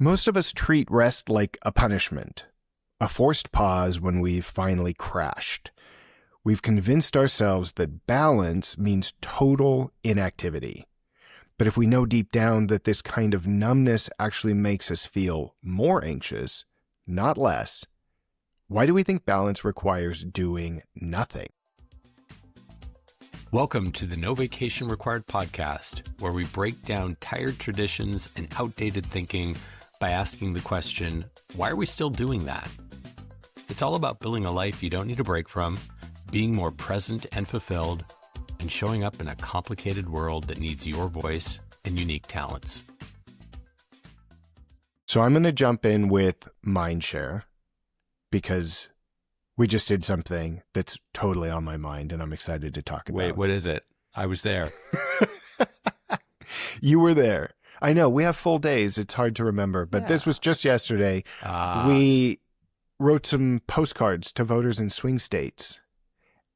Most of us treat rest like a punishment, a forced pause when we've finally crashed. We've convinced ourselves that balance means total inactivity. But if we know deep down that this kind of numbness actually makes us feel more anxious, not less, why do we think balance requires doing nothing? Welcome to the No Vacation Required podcast, where we break down tired traditions and outdated thinking by asking the question, why are we still doing that? It's all about building a life you don't need a break from, being more present and fulfilled, and showing up in a complicated world that needs your voice and unique talents. So I'm going to jump in with Mindshare because we just did something that's totally on my mind and I'm excited to talk about. Wait, what is it? I was there. You were there. I know, we have full days. It's hard to remember, but This was just yesterday. We wrote some postcards to voters in swing states.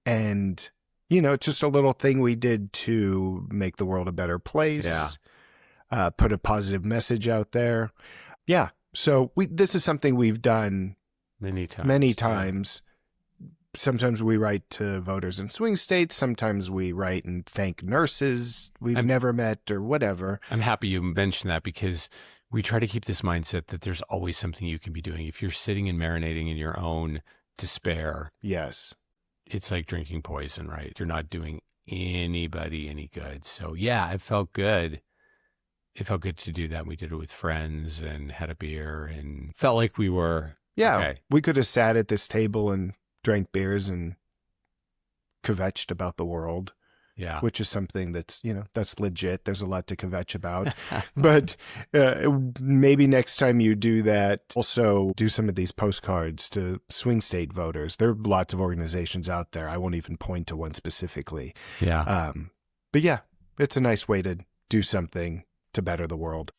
And, you know, it's just a little thing we did to make the world a better place, put a positive message out there. Yeah. So this is something we've done many times. Sometimes we write to voters in swing states. Sometimes we write and thank nurses we've never met or whatever. I'm happy you mentioned that because we try to keep this mindset that there's always something you can be doing. If you're sitting and marinating in your own despair, yes, it's like drinking poison, right? You're not doing anybody any good. So yeah, it felt good. It felt good to do that. We did it with friends and had a beer and felt like we were okay. We could have sat at this table and drank beers and kvetched about the world. Yeah. Which is something that's, you know, that's legit. There's a lot to kvetch about. But maybe next time you do that, also do some of these postcards to swing state voters. There are lots of organizations out there. I won't even point to one specifically. Yeah. But yeah, it's a nice way to do something to better the world.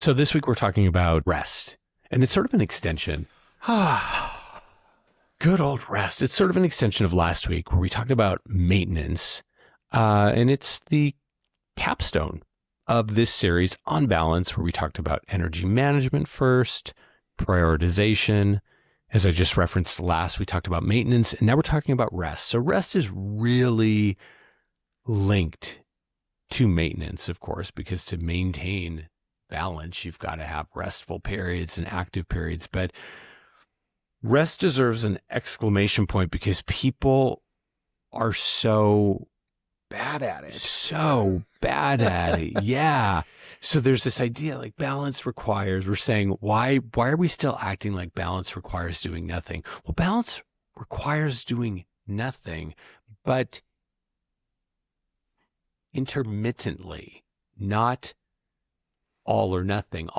So this week we're talking about rest, and it's sort of an extension. Good old rest. It's sort of an extension of last week where we talked about maintenance, and it's the capstone of this series on balance, where we talked about energy management first, prioritization. As I just referenced last, we talked about maintenance, and now we're talking about rest. So rest is really linked to maintenance, of course, because to maintain balance, you've got to have restful periods and active periods. But rest deserves an exclamation point because people are so bad at it. Yeah. So there's this idea like balance requires, we're saying, why are we still acting like balance requires doing nothing? Well, balance requires doing nothing, but intermittently, not all or nothing.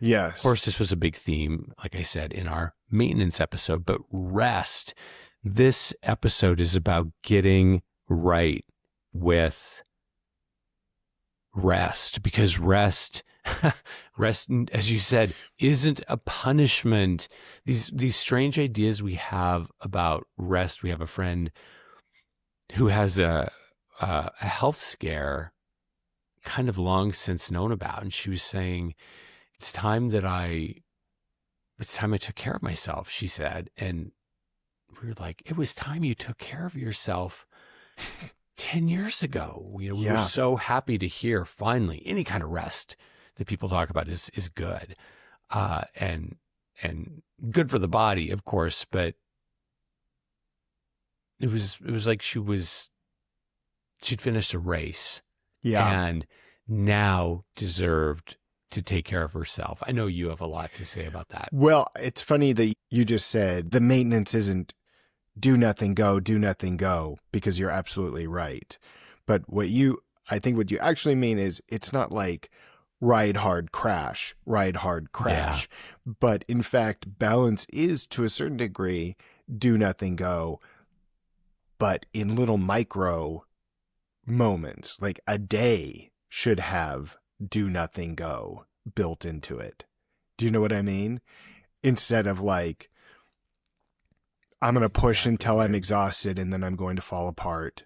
Yes. Of course, this was a big theme, like I said, in our maintenance episode, but rest. This episode is about getting right with rest, because rest, as you said, isn't a punishment. These strange ideas we have about rest. We have a friend who has a health scare kind of long since known about. And she was saying, it's time I took care of myself, she said. And we were like, it was time you took care of yourself 10 years ago. You know, we were so happy to hear finally any kind of rest that people talk about is good. And good for the body, of course, but it was like she'd finished a race. Yeah. And now deserved to take care of herself. I know you have a lot to say about that. Well, it's funny that you just said the maintenance isn't do nothing, go, because you're absolutely right. But I think what you actually mean is it's not like ride hard, crash. Yeah. But in fact, balance is to a certain degree do nothing, go, but in little micro moments, like a day should have do nothing, go built into it. Do you know what I mean? Instead of like, I'm going to push until I'm exhausted and then I'm going to fall apart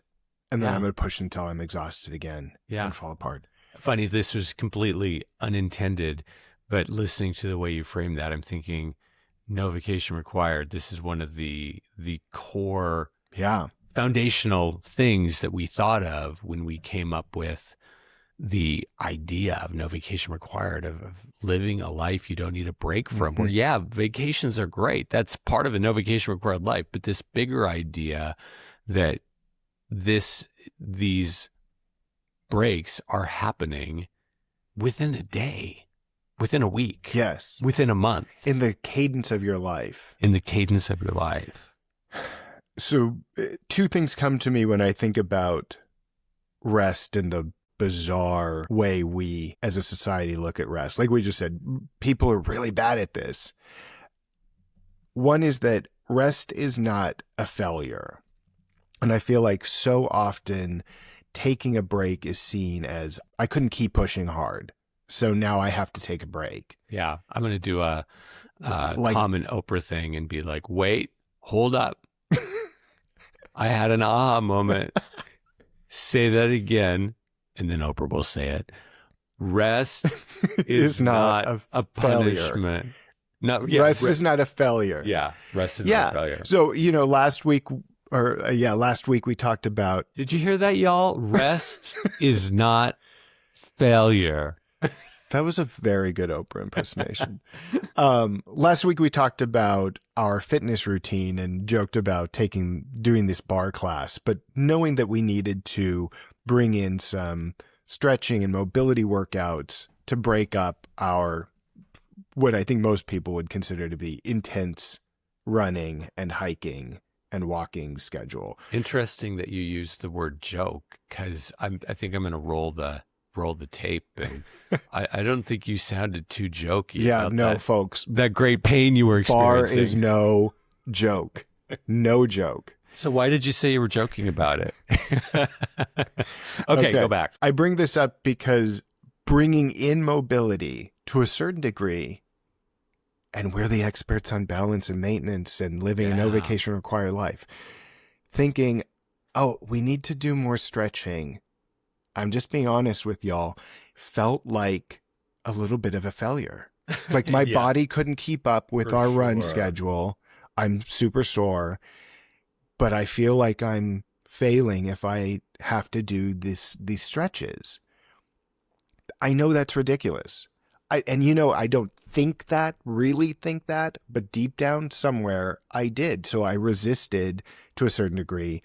And then I'm going to push until I'm exhausted again and fall apart. Funny, this was completely unintended, but listening to the way you framed that, I'm thinking, no vacation required. This is one of the core foundational things that we thought of when we came up with the idea of no vacation required, of living a life you don't need a break from, where, vacations are great. That's part of a no vacation required life. But this bigger idea that these breaks are happening within a day, within a week, within a month, in the cadence of your life. So 2 things come to me when I think about rest and the bizarre way we as a society look at rest. Like we just said, people are really bad at this. One is that rest is not a failure. And I feel like so often taking a break is seen as, I couldn't keep pushing hard, so now I have to take a break. Yeah, I'm going to do a common Oprah thing and be like, wait, hold up. I had an aha moment. Say that again. And then Oprah will say it. Rest is not a punishment. Rest is not a failure. Yeah, rest is not a failure. So, last week we talked about... Did you hear that, y'all? Rest is not failure. That was a very good Oprah impersonation. Last week we talked about our fitness routine and joked about doing this bar class, but knowing that we needed to bring in some stretching and mobility workouts to break up our, what I think most people would consider to be intense running and hiking and walking schedule. Interesting that you used the word joke, because I think I'm going to roll the tape, and I don't think you sounded too jokey. Yeah, no, folks. That great pain you were experiencing. Bar is no joke. No joke. So why did you say you were joking about it? Okay, go back. I bring this up because bringing in mobility to a certain degree, and we're the experts on balance and maintenance and living a no vacation required life, thinking, we need to do more stretching. I'm just being honest with y'all, felt like a little bit of a failure. Like my body couldn't keep up with our run schedule. I'm super sore, but I feel like I'm failing if I have to do these stretches. I know that's ridiculous. I don't really think that, but deep down somewhere I did. So I resisted to a certain degree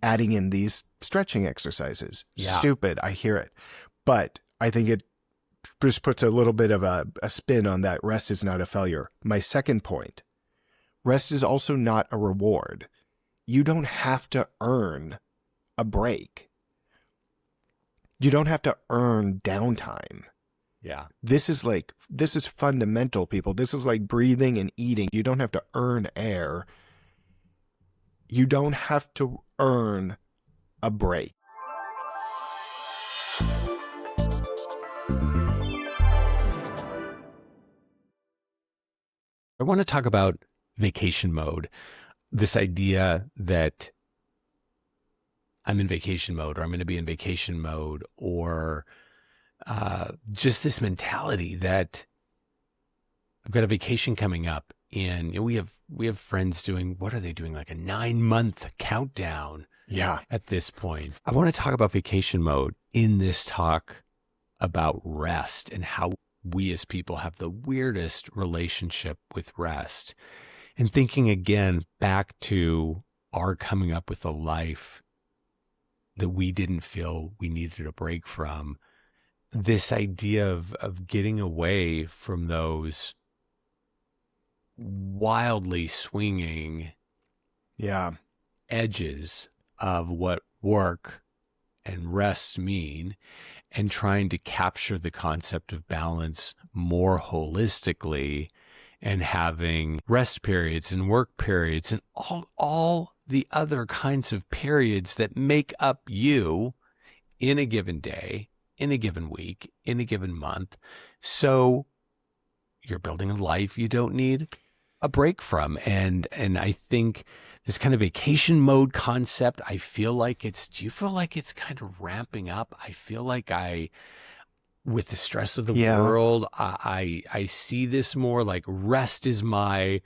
adding in these stretching exercises. Stupid. I hear it. But I think it just puts a little bit of a spin on that rest is not a failure. My second point, rest is also not a reward. You don't have to earn a break. You don't have to earn downtime. Yeah. This is fundamental, people. This is like breathing and eating. You don't have to earn air. You don't have to earn a break. I want to talk about vacation mode. This idea that I'm in vacation mode, or I'm going to be in vacation mode, or just this mentality that I've got a vacation coming up, and we have friends doing, what are they doing, like a 9-month countdown? Yeah. At this point, I want to talk about vacation mode in this talk about rest and how we as people have the weirdest relationship with rest, and thinking again back to our coming up with a life that we didn't feel we needed a break from. This idea of getting away from those wildly swinging edges of what work and rest mean, and trying to capture the concept of balance more holistically, and having rest periods and work periods and all the other kinds of periods that make up you in a given day, in a given week, in a given month. So you're building a life you don't need a break from. And I think this kind of vacation mode concept, do you feel like it's kind of ramping up? I feel like with the stress of the world, I see this more like rest is my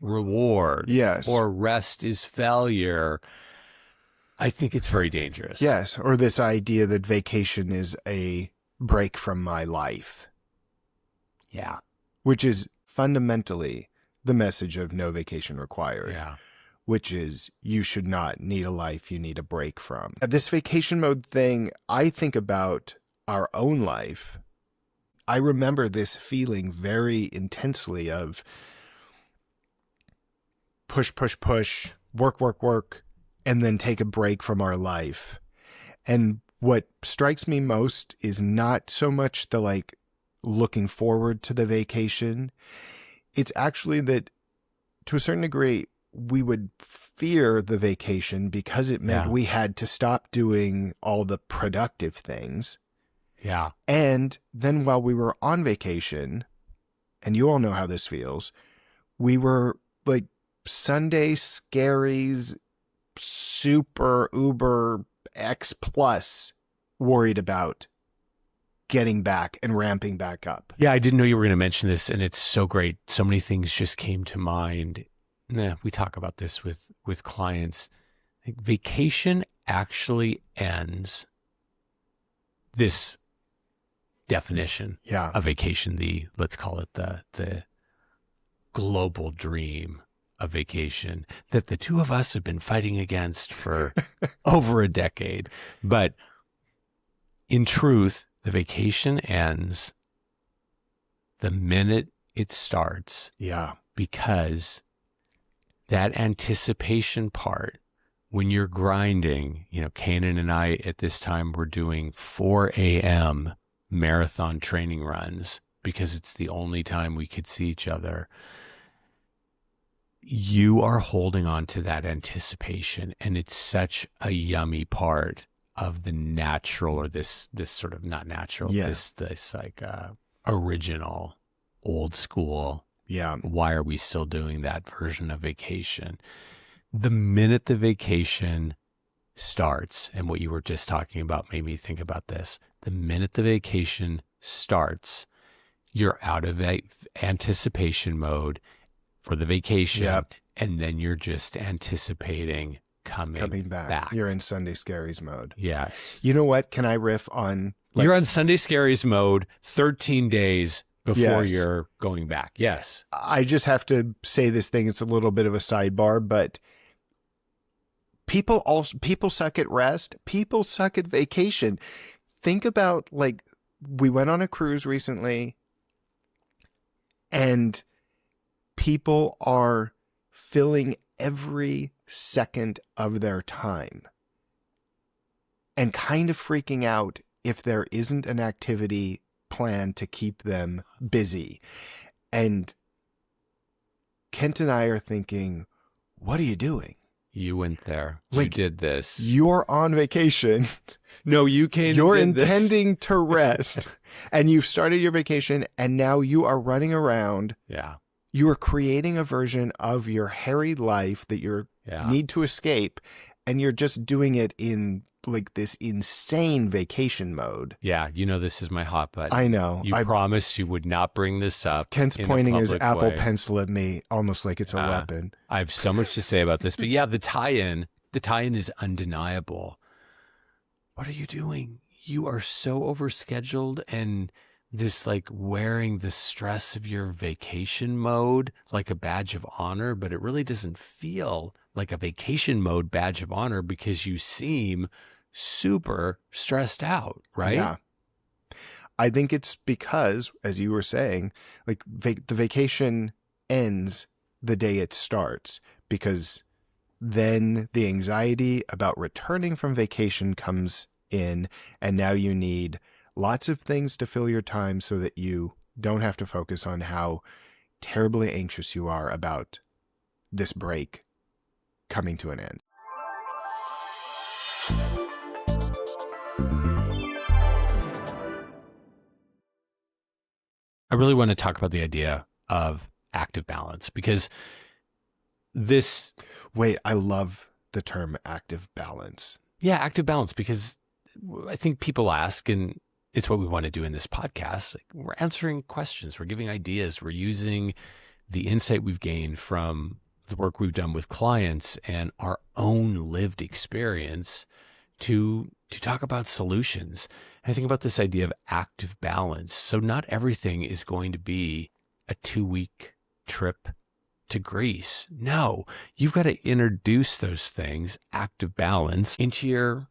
reward. Yes. Or rest is failure. I think it's very dangerous. Yes. Or this idea that vacation is a break from my life. Yeah. Which is fundamentally the message of no vacation required. Yeah. Which is you should not need a life you need a break from. This vacation mode thing, I think about our own life. I remember this feeling very intensely of push, push, push, work, work, work, and then take a break from our life. And what strikes me most is not so much the like looking forward to the vacation. It's actually that to a certain degree, we would fear the vacation because it meant we had to stop doing all the productive things. Yeah. And then while we were on vacation, and you all know how this feels, we were like Sunday Scaries, super uber X plus worried about getting back and ramping back up. Yeah, I didn't know you were going to mention this, and it's so great. So many things just came to mind. We talk about this with clients. Like vacation actually ends. This definition of vacation, let's call it the global dream of vacation that the two of us have been fighting against for over a decade. But in truth, the vacation ends the minute it starts. Yeah. Because that anticipation part, when you're grinding, Caanan and I at this time were doing 4 a.m. marathon training runs because it's the only time we could see each other. You are holding on to that anticipation, and it's such a yummy part of the natural, or this sort of not natural, this like original, old school. Yeah. Why are we still doing that version of vacation? The minute the vacation starts, and what you were just talking about made me think about this. The minute the vacation starts, you're out of anticipation mode for the vacation, and then you're just anticipating coming back. You're in Sunday Scaries mode. Yes. You know what? Can I riff on... you're on Sunday Scaries mode 13 days before you're going back. Yes. I just have to say this thing. It's a little bit of a sidebar, but people suck at rest. People suck at vacation. Think about, like, we went on a cruise recently, and people are filling every second of their time and kind of freaking out if there isn't an activity plan to keep them busy. And Kent and I are thinking, what are you doing? You went there. Like, you did this. You're on vacation. No, you came. You're intending to rest, and you've started your vacation, and now you are running around. Yeah. You are creating a version of your harried life that you need to escape, and you're just doing it in like this insane vacation mode. Yeah, this is my hot button. I know. You promised you would not bring this up. Kent's pointing his Apple Pencil at me almost like it's a weapon. I have so much to say about this, but yeah, the tie-in is undeniable. What are you doing? You are so overscheduled, and this like wearing the stress of your vacation mode like a badge of honor, but it really doesn't feel like a vacation mode badge of honor because you seem super stressed out, right? Yeah. I think it's because, as you were saying, like the vacation ends the day it starts, because then the anxiety about returning from vacation comes in, and now you need lots of things to fill your time so that you don't have to focus on how terribly anxious you are about this break coming to an end. I really want to talk about the idea of active balance, because this... Wait, I love the term active balance. Yeah, active balance, because I think people ask, and it's what we want to do in this podcast. Like, we're answering questions, we're giving ideas, we're using the insight we've gained from the work we've done with clients and our own lived experience to talk about solutions. I think about this idea of active balance. So not everything is going to be a 2-week trip to Greece. No, you've got to introduce those things, active balance, into your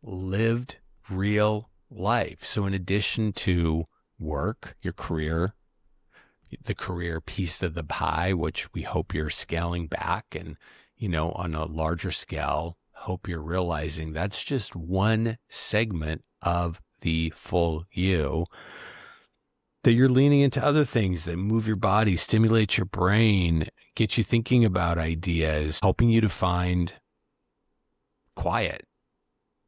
lived real life. So in addition to work, your career, the career piece of the pie, which we hope you're scaling back, and, on a larger scale, hope you're realizing that's just one segment of the full you, that you're leaning into other things that move your body, stimulate your brain, get you thinking about ideas, helping you to find quiet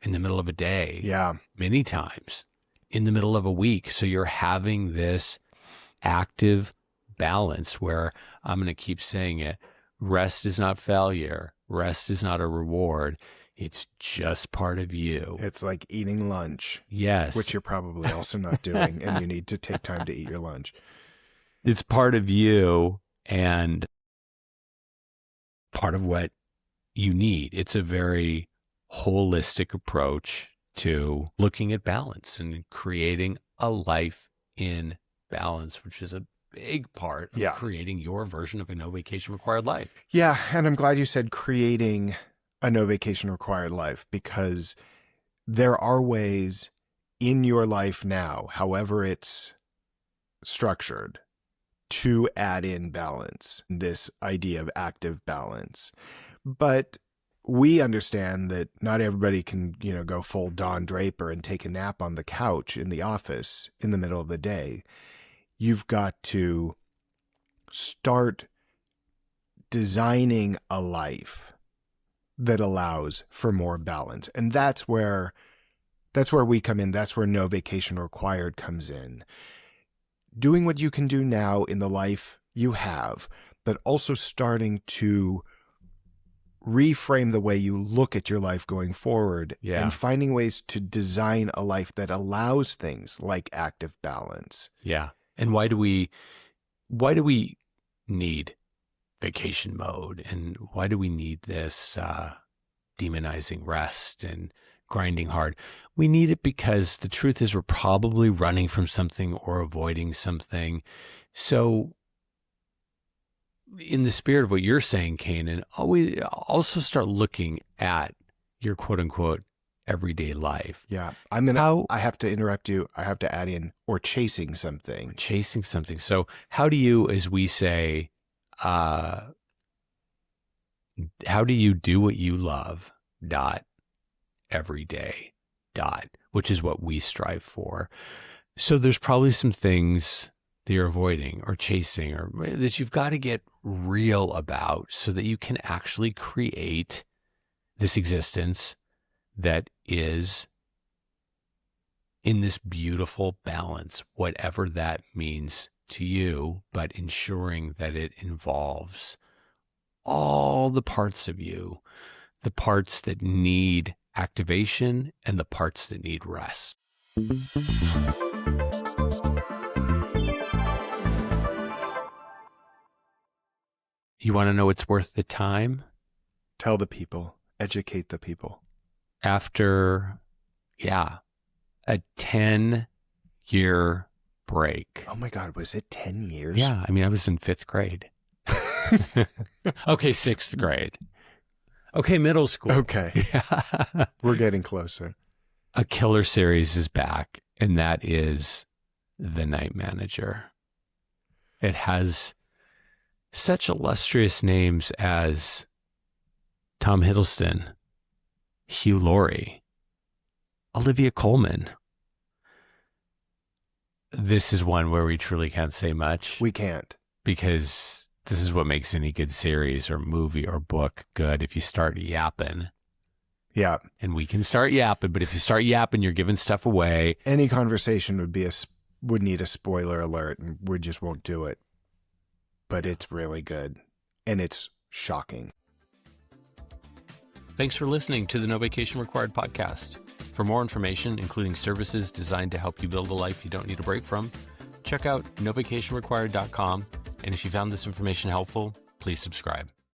in the middle of a day. Yeah. Many times in the middle of a week. So you're having this active balance where, I'm going to keep saying it, rest is not failure. Rest is not a reward. It's just part of you. It's like eating lunch. Yes. Which you're probably also not doing, and you need to take time to eat your lunch. It's part of you and part of what you need. It's a very holistic approach to looking at balance and creating a life in balance, which is a big part of creating your version of a no vacation required life. Yeah, and I'm glad you said creating a no vacation required life, because there are ways in your life now, however it's structured, to add in balance, this idea of active balance. But we understand that not everybody can, go full Don Draper and take a nap on the couch in the office in the middle of the day. You've got to start designing a life that allows for more balance. And that's where we come in. That's where no vacation required comes in. Doing what you can do now in the life you have, but also starting to reframe the way you look at your life going forward, and finding ways to design a life that allows things like active balance. Yeah. And why do we need vacation mode? And why do we need this demonizing rest and grinding hard? We need it because the truth is we're probably running from something or avoiding something. So in the spirit of what you're saying, Caanan, always also start looking at your quote unquote everyday life. Yeah. I have to interrupt you. I have to add in, or chasing something. Chasing something. So how do you, as we say, how do you do what you love, every day, which is what we strive for. So there's probably some things that you're avoiding or chasing, or that you've got to get real about so that you can actually create this existence that is in this beautiful balance, whatever that means to you, but ensuring that it involves all the parts of you, the parts that need activation and the parts that need rest. You want to know what's worth the time? Tell the people, educate the people. After, a 10-year break. Oh my God, was it 10 years? Yeah, I mean, I was in 5th grade. Okay, 6th grade. Okay, middle school. Okay. Yeah. We're getting closer. A killer series is back, and that is The Night Manager. It has such illustrious names as Tom Hiddleston, Hugh Laurie, Olivia Colman. This is one where we truly can't say much. We can't. Because this is what makes any good series or movie or book good. If you start yapping. Yeah. And we can start yapping, but if you start yapping, you're giving stuff away. Any conversation would need a spoiler alert, and we just won't do it. but it's really good. And it's shocking. Thanks for listening to the No Vacation Required podcast. For more information, including services designed to help you build a life you don't need a break from, check out novacationrequired.com. And if you found this information helpful, please subscribe.